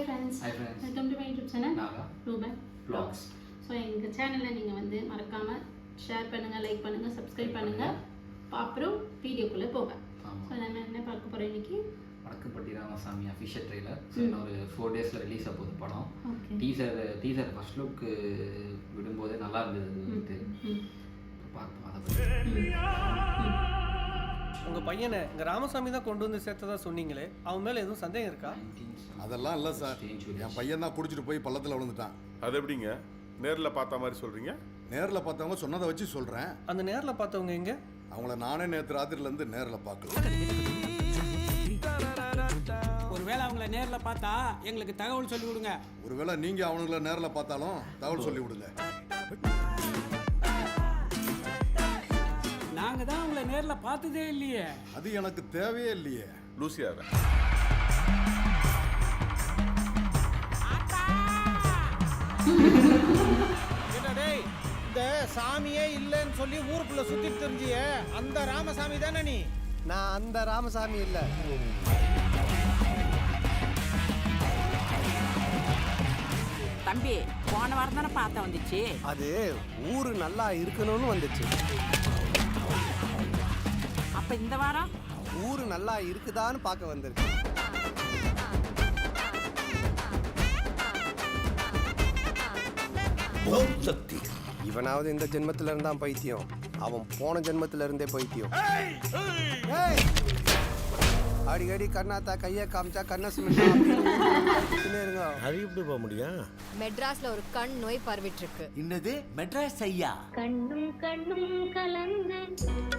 friends. Welcome to my YouTube channel. Ruben Vlogs. So எங்க சேனலை நீங்க வந்து மறக்காம ஷேர் பண்ணுங்க, லைக் பண்ணுங்க, சப்ஸ்கிரைப் பண்ணுங்க. அப்புறம் வீடியோக்குள்ள போங்க. சோ நம்ம என்ன பார்க்க போறோம் இன்னைக்கு? Vadakkupatti Ramasamy official trailer. ஒரு 4 டேஸ்ல ரிலீஸ் ஆக போகுது படம். டீசர் ஃபர்ஸ்ட் லுக் விடும்போது நல்லா இருந்தது. பார்ப்போம் அதை. உங்க பையனை இங்க ராமசாமி தான் கொண்டு வந்து சேர்த்ததா சொன்னீங்களே, அவன் மேல எதுவும் சந்தேகம் இருக்கா? அதெல்லாம் இல்லை சார், என் பையன் தான் குடிச்சிட்டு போய் பள்ளத்தில் விழுந்துட்டான். அது எப்படிங்க நேரில் பார்த்த மாதிரி சொல்கிறீங்க? நேரில் பார்த்தவங்க சொன்னதை வச்சு சொல்கிறேன். அந்த நேரில் பார்த்தவங்க எங்க? அவங்கள நானே நேற்று ராத்திரிலேருந்து நேரில் பார்க்கல. ஒருவேளை அவங்கள நேரில் பார்த்தா எங்களுக்கு தகவல் சொல்லி விடுங்க. ஒருவேளை நீங்கள் அவங்கள நேரில் பார்த்தாலும் தகவல் சொல்லி விடுங்க. நாங்கள் தான் அவங்கள நேரில் பார்த்ததே இல்லையே. அது எனக்கு தேவையே இல்லையே. லூசியாவை இந்த சாமியே இல்லைன்னு சொல்லி ஊருக்குள்ள சுத்திட்டு தெரிஞ்சிய அந்த ராமசாமி தானே நீ? நான் அந்த ராமசாமி இல்ல. தம்பி, போன வாரம் தானே பார்த்த வந்துச்சு. அது ஊரு நல்லா இருக்கணும்னு வந்துச்சு. அப்ப இந்த வாரம் ஊரு நல்லா இருக்குதான்னு பார்க்க வந்திருக்கு. சக்தி இவனாவது இந்த ஜென்மத்துல இருந்தா பைத்தியம், அவன் போன ஜென்மத்துல இருந்தே பைத்தியம். அடிக்கடி கண்ணாத்தா கையை காமிச்சா கண்ணை சுமிட்டா இருங்க. அது எப்படி போக முடியும்? மெட்ராஸ்ல ஒரு கண் நோய் பரவிட்டு இருக்கு. என்னது மெட்ராஸ் ஐயா? கண்ணும் கண்ணும் கலந்து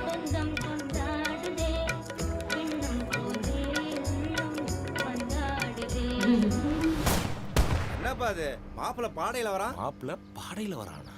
சொந்தம் கொண்டாடுதே, இன்னும் போதே உள்ளம் கொண்டாடுதே. என்னப்பா அது? மாப்பிள்ள பாடையில வரான். மாப்பிள்ள பாடையில வரானா?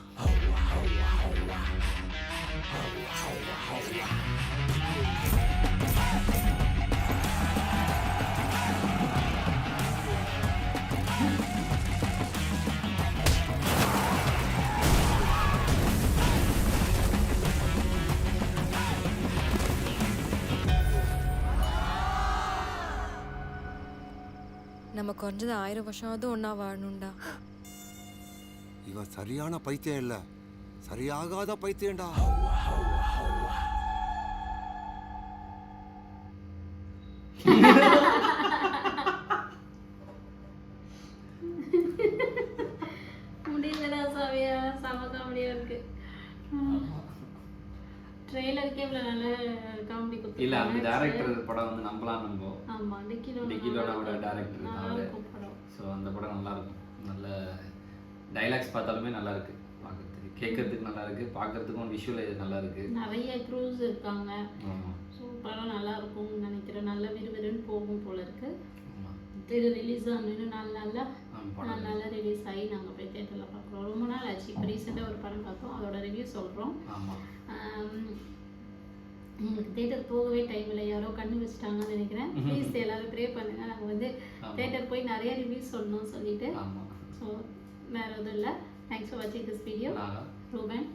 நம்ம கொஞ்சது 1000 வருஷமாவது ஒன்னா வாழணும்டா. இவன் சரியான பைத்தியம் இல்ல, சரியாகாத பைத்தியம்டா. முடியலடா சாவியா, செம காமெடியா இருக்கு. ட்ரெய்லருக்கே இவ்வளவு நல்ல காமெடி கொடுத்து இல்ல, அந்த டைரக்டர் படம் வந்து நம்பலாம். ஆமா, டிக்கிலோட டைரக்டர் தான். ஸோ அந்த படம் நல்லா இருக்கும். நல்ல டைலாக்ஸ் பார்த்தாலுமே நல்லா இருக்கு, பார்க்கறதுக்கு கேட்கறதுக்கு நல்லா இருக்கு, பார்க்கறதுக்கும் விஷுவல் நல்லா இருக்கு. நிறைய க்ரூஸ் இருக்காங்க. ஸோ படம் நல்லா இருக்கும்னு நினைக்கிறேன். நல்ல விறுவிறுன்னு போகும் போல இருக்கு. இது ரிலீஸ் ஆனு நல்லா ரிலீஸ் ஆகி நாங்கள் போய் தேட்டரில் பார்க்குறோம். ரொம்ப நாள் ஆச்சு. இப்போ ரீசெண்டாக ஒரு படம் பார்த்தோம், அதோட ரிவ்யூ சொல்கிறோம். எங்களுக்கு தேட்டர் போகவே டைம் இல்லை, யாரோ கண்ணு வச்சுட்டாங்கன்னு நினைக்கிறேன். ப்ளீஸ் எல்லாரும் ப்ரே பண்ணுங்க. நாங்கள் வந்து தேட்டர் போய் நிறைய ரிவ்யூஸ் சொல்லணும்னு சொல்லிட்டு. ஸோ வேறு எதுவும் இல்லை. தேங்க்ஸ் ஃபார் வாட்சிங் திஸ் வீடியோ. ரூபன்.